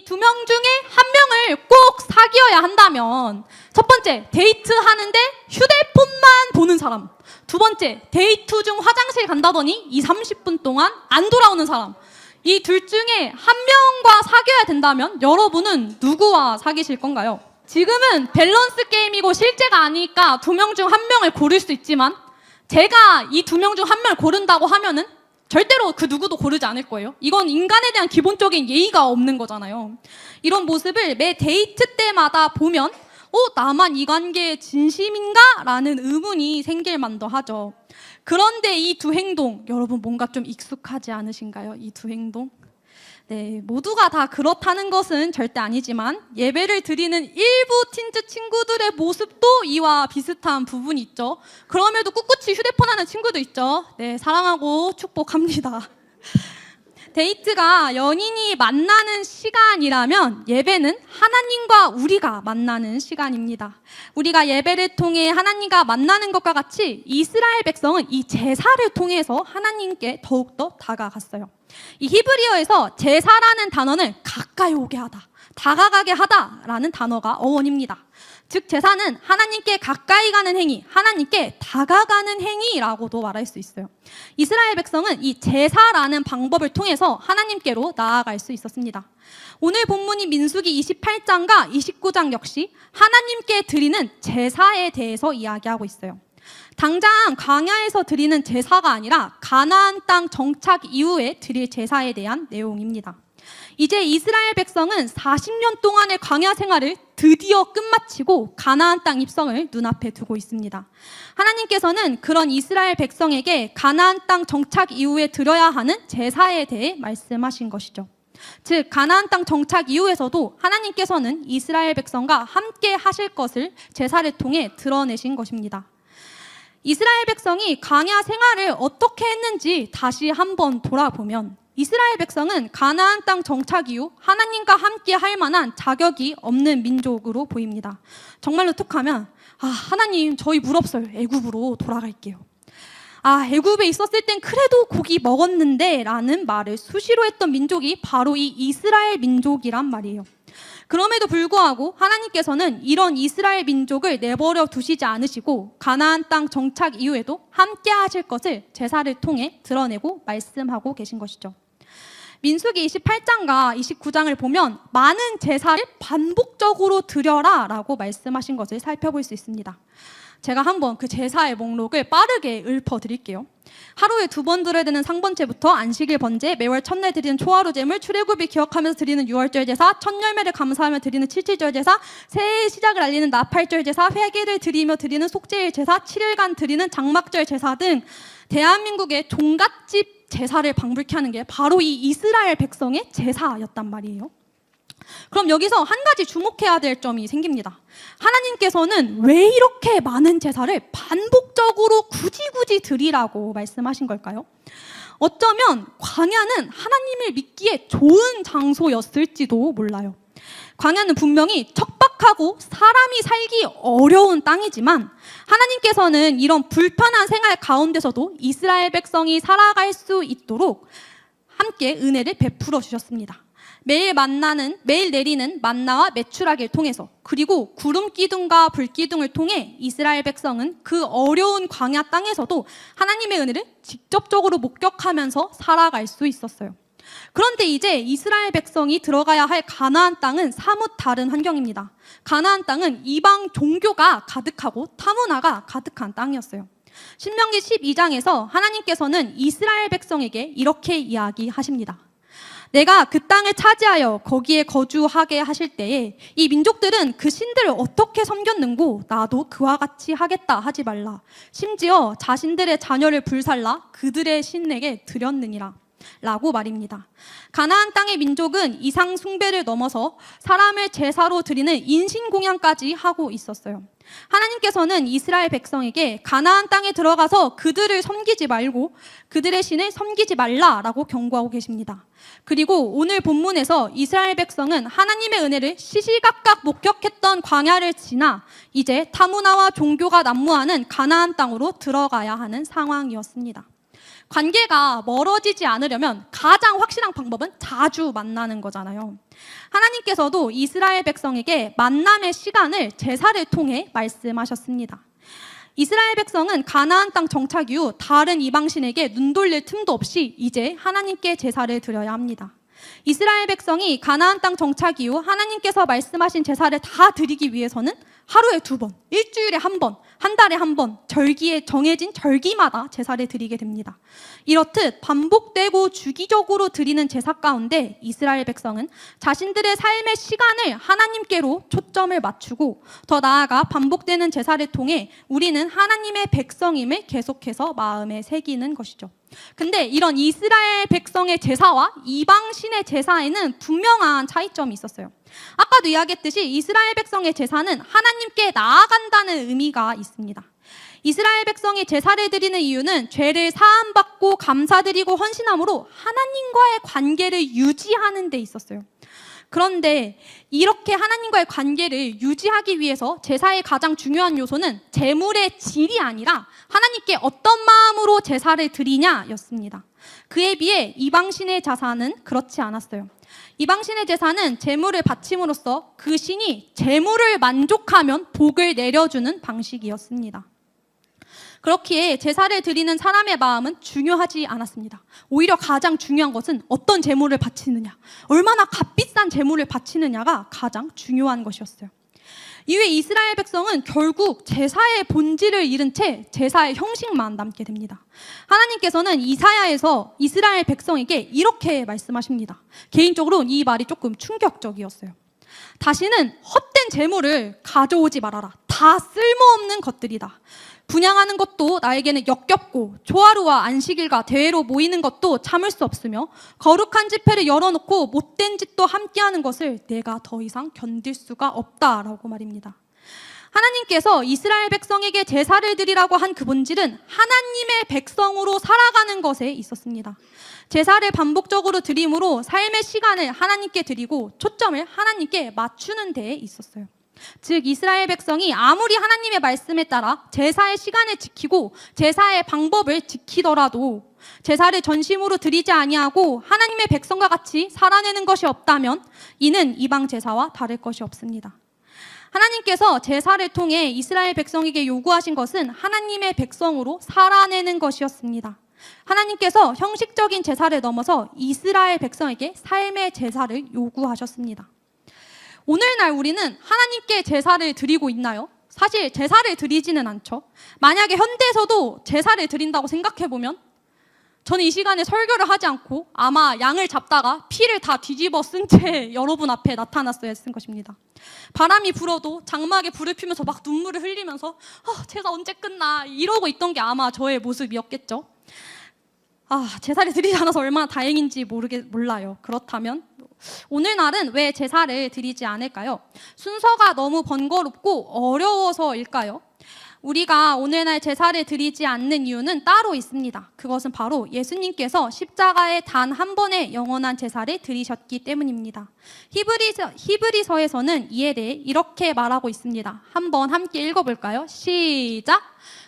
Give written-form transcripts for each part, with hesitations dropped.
이 두 명 중에 한 명을 꼭 사귀어야 한다면 첫 번째, 데이트하는데 휴대폰만 보는 사람. 두 번째, 데이트 중 화장실 간다더니 30분 동안 안 돌아오는 사람. 이 둘 중에 한 명과 사귀어야 된다면 여러분은 누구와 사귀실 건가요? 지금은 밸런스 게임이고 실제가 아니니까 두 명 중 한 명을 고를 수 있지만 제가 이 두 명 중 한 명을 고른다고 하면은 절대로 그 누구도 고르지 않을 거예요. 이건 인간에 대한 기본적인 예의가 없는 거잖아요. 이런 모습을 매 데이트 때마다 보면 나만 이 관계에 진심인가? 라는 의문이 생길 만도 하죠. 그런데 이 두 행동, 여러분 뭔가 좀 익숙하지 않으신가요? 이 두 행동? 네, 모두가 다 그렇다는 것은 절대 아니지만 예배를 드리는 일부 틴즈 친구들의 모습도 이와 비슷한 부분이 있죠. 그럼에도 꿋꿋이 휴대폰 하는 친구도 있죠. 네, 사랑하고 축복합니다. 데이트가 연인이 만나는 시간이라면 예배는 하나님과 우리가 만나는 시간입니다. 우리가 예배를 통해 하나님과 만나는 것과 같이 이스라엘 백성은 이 제사를 통해서 하나님께 더욱더 다가갔어요. 이 히브리어에서 제사라는 단어는 가까이 오게 하다, 다가가게 하다라는 단어가 어원입니다. 즉 제사는 하나님께 가까이 가는 행위, 하나님께 다가가는 행위라고도 말할 수 있어요. 이스라엘 백성은 이 제사라는 방법을 통해서 하나님께로 나아갈 수 있었습니다. 오늘 본문인 민수기 28장과 29장 역시 하나님께 드리는 제사에 대해서 이야기하고 있어요. 당장 광야에서 드리는 제사가 아니라 가나안 땅 정착 이후에 드릴 제사에 대한 내용입니다. 이제 이스라엘 백성은 40년 동안의 광야 생활을 드디어 끝마치고 가나안 땅 입성을 눈앞에 두고 있습니다. 하나님께서는 그런 이스라엘 백성에게 가나안 땅 정착 이후에 드려야 하는 제사에 대해 말씀하신 것이죠. 즉 가나안 땅 정착 이후에서도 하나님께서는 이스라엘 백성과 함께 하실 것을 제사를 통해 드러내신 것입니다. 이스라엘 백성이 광야 생활을 어떻게 했는지 다시 한번 돌아보면 이스라엘 백성은 가나안 땅 정착 이후 하나님과 함께 할 만한 자격이 없는 민족으로 보입니다. 정말로 툭하면 하나님 저희 물 없어요. 애굽으로 돌아갈게요. 애굽에 있었을 땐 그래도 고기 먹었는데 라는 말을 수시로 했던 민족이 바로 이 이스라엘 민족이란 말이에요. 그럼에도 불구하고 하나님께서는 이런 이스라엘 민족을 내버려 두시지 않으시고 가나안 땅 정착 이후에도 함께 하실 것을 제사를 통해 드러내고 말씀하고 계신 것이죠. 민수기 28장과 29장을 보면 많은 제사를 반복적으로 드려라 라고 말씀하신 것을 살펴볼 수 있습니다. 제가 한번 그 제사의 목록을 빠르게 읊어드릴게요. 하루에 2번 드려야 되는 상번제부터 안식일 번제, 매월 첫날 드리는 초하루 제물, 출애굽일 기억하면서 드리는 유월절 제사, 첫 열매를 감사하며 드리는 칠칠절 제사, 새해의 시작을 알리는 나팔절 제사, 회개를 드리며 드리는 속죄일 제사, 7일간 드리는 장막절 제사 등 대한민국의 종갓집 제사를 방불케 하는 게 바로 이 이스라엘 백성의 제사였단 말이에요. 그럼 여기서 한 가지 주목해야 될 점이 생깁니다. 하나님께서는 왜 이렇게 많은 제사를 반복적으로 굳이 드리라고 말씀하신 걸까요? 어쩌면 광야는 하나님을 믿기에 좋은 장소였을지도 몰라요. 광야는 분명히 척박하고 사람이 살기 어려운 땅이지만 하나님께서는 이런 불편한 생활 가운데서도 이스라엘 백성이 살아갈 수 있도록 함께 은혜를 베풀어 주셨습니다. 매일 내리는 만나와 메추라기를 통해서 그리고 구름 기둥과 불 기둥을 통해 이스라엘 백성은 그 어려운 광야 땅에서도 하나님의 은혜를 직접적으로 목격하면서 살아갈 수 있었어요. 그런데 이제 이스라엘 백성이 들어가야 할 가나안 땅은 사뭇 다른 환경입니다. 가나안 땅은 이방 종교가 가득하고 타문화가 가득한 땅이었어요. 신명기 12장에서 하나님께서는 이스라엘 백성에게 이렇게 이야기하십니다. 내가 그 땅을 차지하여 거기에 거주하게 하실 때에 이 민족들은 그 신들을 어떻게 섬겼는고 나도 그와 같이 하겠다 하지 말라. 심지어 자신들의 자녀를 불살라 그들의 신에게 드렸느니라 라고 말입니다. 가나안 땅의 민족은 이상 숭배를 넘어서 사람을 제사로 드리는 인신공양까지 하고 있었어요. 하나님께서는 이스라엘 백성에게 가나안 땅에 들어가서 그들을 섬기지 말고 그들의 신을 섬기지 말라라고 경고하고 계십니다. 그리고 오늘 본문에서 이스라엘 백성은 하나님의 은혜를 시시각각 목격했던 광야를 지나 이제 타문화와 종교가 난무하는 가나안 땅으로 들어가야 하는 상황이었습니다. 관계가 멀어지지 않으려면 가장 확실한 방법은 자주 만나는 거잖아요. 하나님께서도 이스라엘 백성에게 만남의 시간을 제사를 통해 말씀하셨습니다. 이스라엘 백성은 가나안 땅 정착 이후 다른 이방신에게 눈 돌릴 틈도 없이 이제 하나님께 제사를 드려야 합니다. 이스라엘 백성이 가나안 땅 정착 이후 하나님께서 말씀하신 제사를 다 드리기 위해서는 하루에 2번, 일주일에 1번, 한 달에 1번, 절기에 정해진 절기마다 제사를 드리게 됩니다. 이렇듯 반복되고 주기적으로 드리는 제사 가운데 이스라엘 백성은 자신들의 삶의 시간을 하나님께로 초점을 맞추고 더 나아가 반복되는 제사를 통해 우리는 하나님의 백성임을 계속해서 마음에 새기는 것이죠. 근데 이런 이스라엘 백성의 제사와 이방신의 제사에는 분명한 차이점이 있었어요. 아까도 이야기했듯이 이스라엘 백성의 제사는 하나님께 나아간다는 의미가 있습니다. 이스라엘 백성이 제사를 드리는 이유는 죄를 사함받고 감사드리고 헌신함으로 하나님과의 관계를 유지하는 데 있었어요. 그런데 이렇게 하나님과의 관계를 유지하기 위해서 제사의 가장 중요한 요소는 제물의 질이 아니라 하나님께 어떤 마음으로 제사를 드리냐였습니다. 그에 비해 이방신의 제사는 그렇지 않았어요. 이방신의 제사는 제물을 바침으로써 그 신이 제물을 만족하면 복을 내려주는 방식이었습니다. 그렇기에 제사를 드리는 사람의 마음은 중요하지 않았습니다. 오히려 가장 중요한 것은 어떤 제물을 바치느냐, 얼마나 값비싼 제물을 바치느냐가 가장 중요한 것이었어요. 이후에 이스라엘 백성은 결국 제사의 본질을 잃은 채 제사의 형식만 남게 됩니다. 하나님께서는 이사야에서 이스라엘 백성에게 이렇게 말씀하십니다. 개인적으로는 이 말이 조금 충격적이었어요. 다시는 헛된 제물을 가져오지 말아라. 다 쓸모없는 것들이다. 분향하는 것도 나에게는 역겹고 조화루와 안식일과 대회로 모이는 것도 참을 수 없으며 거룩한 집회를 열어놓고 못된 짓도 함께하는 것을 내가 더 이상 견딜 수가 없다라고 말입니다. 하나님께서 이스라엘 백성에게 제사를 드리라고 한 그 본질은 하나님의 백성으로 살아가는 것에 있었습니다. 제사를 반복적으로 드림으로 삶의 시간을 하나님께 드리고 초점을 하나님께 맞추는 데에 있었어요. 즉 이스라엘 백성이 아무리 하나님의 말씀에 따라 제사의 시간을 지키고 제사의 방법을 지키더라도 제사를 전심으로 드리지 아니하고 하나님의 백성과 같이 살아내는 것이 없다면 이는 이방 제사와 다를 것이 없습니다. 하나님께서 제사를 통해 이스라엘 백성에게 요구하신 것은 하나님의 백성으로 살아내는 것이었습니다. 하나님께서 형식적인 제사를 넘어서 이스라엘 백성에게 삶의 제사를 요구하셨습니다. 오늘날 우리는 하나님께 제사를 드리고 있나요? 사실 제사를 드리지는 않죠. 만약에 현대에서도 제사를 드린다고 생각해보면 저는 이 시간에 설교를 하지 않고 아마 양을 잡다가 피를 다 뒤집어 쓴 채 여러분 앞에 나타났어야 했을 것입니다. 바람이 불어도 장막에 불을 피우면서 막 눈물을 흘리면서 제사 언제 끝나 이러고 있던 게 아마 저의 모습이었겠죠. 제사를 드리지 않아서 얼마나 다행인지 몰라요. 그렇다면 오늘날은 왜 제사를 드리지 않을까요? 순서가 너무 번거롭고 어려워서일까요? 우리가 오늘날 제사를 드리지 않는 이유는 따로 있습니다. 그것은 바로 예수님께서 십자가에 단 한 번의 영원한 제사를 드리셨기 때문입니다. 히브리서에서는 이에 대해 이렇게 말하고 있습니다. 한번 함께 읽어볼까요? 시작!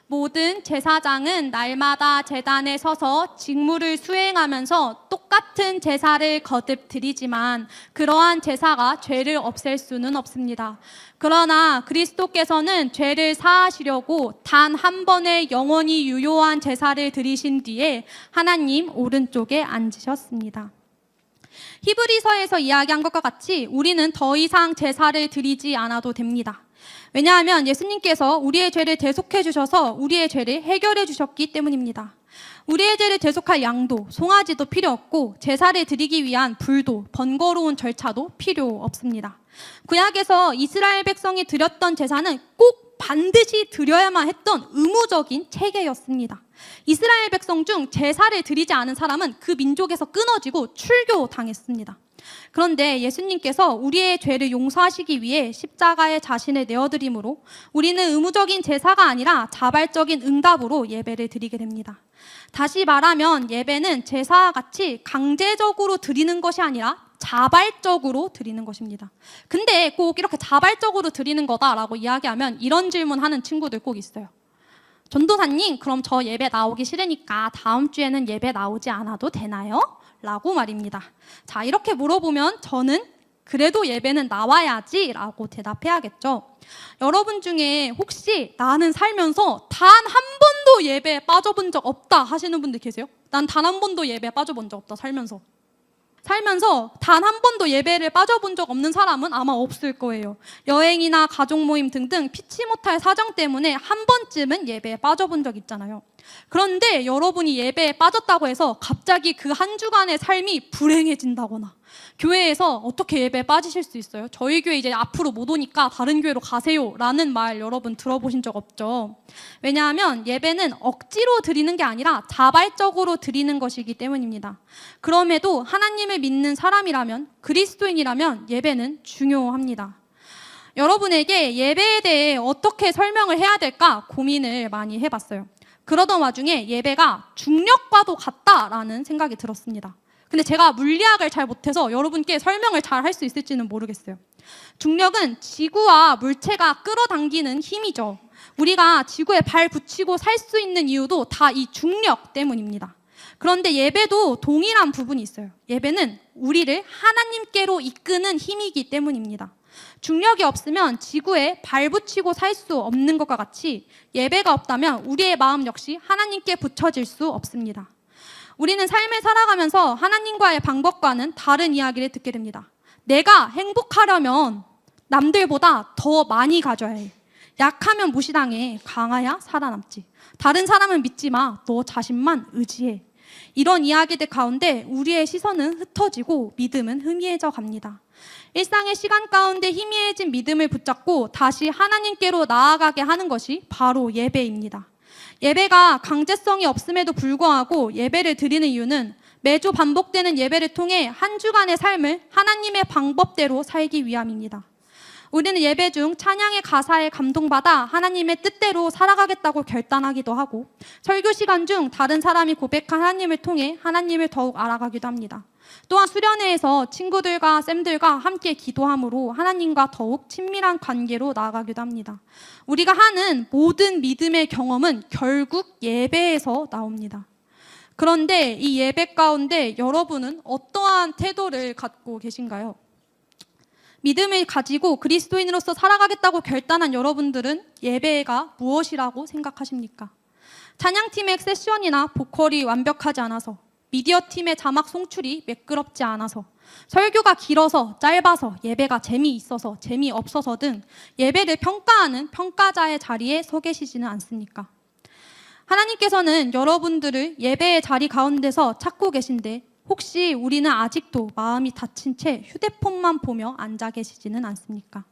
모든 제사장은 날마다 제단에 서서 직무를 수행하면서 똑같은 제사를 거듭 드리지만 그러한 제사가 죄를 없앨 수는 없습니다. 그러나 그리스도께서는 죄를 사하시려고 단 한 번의 영원히 유효한 제사를 드리신 뒤에 하나님 오른쪽에 앉으셨습니다. 히브리서에서 이야기한 것과 같이 우리는 더 이상 제사를 드리지 않아도 됩니다. 왜냐하면 예수님께서 우리의 죄를 대속해 주셔서 우리의 죄를 해결해 주셨기 때문입니다. 우리의 죄를 대속할 양도, 송아지도 필요 없고 제사를 드리기 위한 불도, 번거로운 절차도 필요 없습니다. 구약에서 이스라엘 백성이 드렸던 제사는 꼭 반드시 드려야만 했던 의무적인 체계였습니다. 이스라엘 백성 중 제사를 드리지 않은 사람은 그 민족에서 끊어지고 출교당했습니다. 그런데 예수님께서 우리의 죄를 용서하시기 위해 십자가에 자신을 내어드림으로 우리는 의무적인 제사가 아니라 자발적인 응답으로 예배를 드리게 됩니다. 다시 말하면 예배는 제사와 같이 강제적으로 드리는 것이 아니라 자발적으로 드리는 것입니다. 근데 꼭 이렇게 자발적으로 드리는 거다라고 이야기하면 이런 질문하는 친구들 꼭 있어요. 전도사님, 그럼 저 예배 나오기 싫으니까 다음 주에는 예배 나오지 않아도 되나요? 라고 말입니다. 자, 이렇게 물어보면 저는 그래도 예배는 나와야지 라고 대답해야겠죠. 여러분 중에 혹시 나는 살면서 단 한 번도 예배에 빠져본 적 없다 하시는 분들 계세요? 난 단 한 번도 예배에 빠져본 적 없다, 살면서 단 한 번도 예배를 빠져본 적 없는 사람은 아마 없을 거예요. 여행이나 가족 모임 등등 피치 못할 사정 때문에 한 번쯤은 예배에 빠져본 적 있잖아요. 그런데 여러분이 예배에 빠졌다고 해서 갑자기 그 한 주간의 삶이 불행해진다거나, 교회에서 어떻게 예배에 빠지실 수 있어요? 저희 교회 이제 앞으로 못 오니까 다른 교회로 가세요 라는 말 여러분 들어보신 적 없죠? 왜냐하면 예배는 억지로 드리는 게 아니라 자발적으로 드리는 것이기 때문입니다. 그럼에도 하나님을 믿는 사람이라면, 그리스도인이라면 예배는 중요합니다. 여러분에게 예배에 대해 어떻게 설명을 해야 될까 고민을 많이 해봤어요. 그러던 와중에 예배가 중력과도 같다라는 생각이 들었습니다. 근데 제가 물리학을 잘 못해서 여러분께 설명을 잘 할 수 있을지는 모르겠어요. 중력은 지구와 물체가 끌어당기는 힘이죠. 우리가 지구에 발 붙이고 살 수 있는 이유도 다 이 중력 때문입니다. 그런데 예배도 동일한 부분이 있어요. 예배는 우리를 하나님께로 이끄는 힘이기 때문입니다. 중력이 없으면 지구에 발 붙이고 살 수 없는 것과 같이 예배가 없다면 우리의 마음 역시 하나님께 붙여질 수 없습니다. 우리는 삶을 살아가면서 하나님과의 방법과는 다른 이야기를 듣게 됩니다. 내가 행복하려면 남들보다 더 많이 가져야 해. 약하면 무시당해. 강해야 살아남지. 다른 사람은 믿지 마. 너 자신만 의지해. 이런 이야기들 가운데 우리의 시선은 흩어지고 믿음은 희미해져 갑니다. 일상의 시간 가운데 희미해진 믿음을 붙잡고 다시 하나님께로 나아가게 하는 것이 바로 예배입니다. 예배가 강제성이 없음에도 불구하고 예배를 드리는 이유는 매주 반복되는 예배를 통해 한 주간의 삶을 하나님의 방법대로 살기 위함입니다. 우리는 예배 중 찬양의 가사에 감동받아 하나님의 뜻대로 살아가겠다고 결단하기도 하고, 설교 시간 중 다른 사람이 고백한 하나님을 통해 하나님을 더욱 알아가기도 합니다. 또한 수련회에서 친구들과 쌤들과 함께 기도함으로 하나님과 더욱 친밀한 관계로 나아가기도 합니다. 우리가 하는 모든 믿음의 경험은 결국 예배에서 나옵니다. 그런데 이 예배 가운데 여러분은 어떠한 태도를 갖고 계신가요? 믿음을 가지고 그리스도인으로서 살아가겠다고 결단한 여러분들은 예배가 무엇이라고 생각하십니까? 찬양팀의 세션이나 보컬이 완벽하지 않아서, 미디어팀의 자막 송출이 매끄럽지 않아서, 설교가 길어서 짧아서, 예배가 재미있어서 재미없어서 등 예배를 평가하는 평가자의 자리에 서 계시지는 않습니까? 하나님께서는 여러분들을 예배의 자리 가운데서 찾고 계신데 혹시 우리는 아직도 마음이 닫힌 채 휴대폰만 보며 앉아 계시지는 않습니까?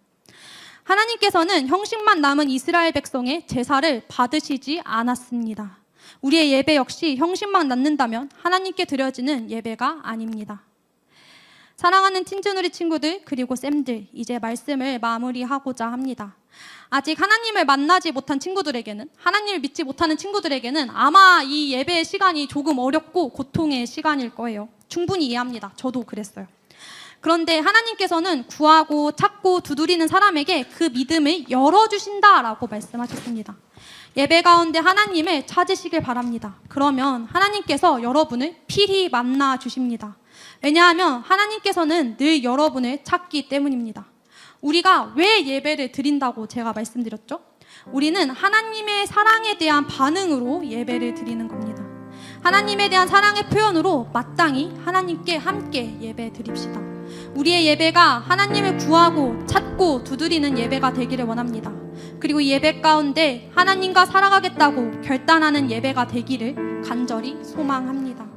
하나님께서는 형식만 남은 이스라엘 백성의 제사를 받으시지 않았습니다. 우리의 예배 역시 형식만 남는다면 하나님께 드려지는 예배가 아닙니다. 사랑하는 틴즈누리 친구들 그리고 쌤들, 이제 말씀을 마무리하고자 합니다. 아직 하나님을 만나지 못한 친구들에게는, 하나님을 믿지 못하는 친구들에게는 아마 이 예배의 시간이 조금 어렵고 고통의 시간일 거예요. 충분히 이해합니다. 저도 그랬어요. 그런데 하나님께서는 구하고 찾고 두드리는 사람에게 그 믿음을 열어주신다라고 말씀하셨습니다. 예배 가운데 하나님을 찾으시길 바랍니다. 그러면 하나님께서 여러분을 필히 만나 주십니다. 왜냐하면 하나님께서는 늘 여러분을 찾기 때문입니다. 우리가 왜 예배를 드린다고 제가 말씀드렸죠? 우리는 하나님의 사랑에 대한 반응으로 예배를 드리는 겁니다. 하나님에 대한 사랑의 표현으로 마땅히 하나님께 함께 예배 드립시다. 우리의 예배가 하나님을 구하고 찾고 두드리는 예배가 되기를 원합니다. 그리고 이 예배 가운데 하나님과 살아가겠다고 결단하는 예배가 되기를 간절히 소망합니다.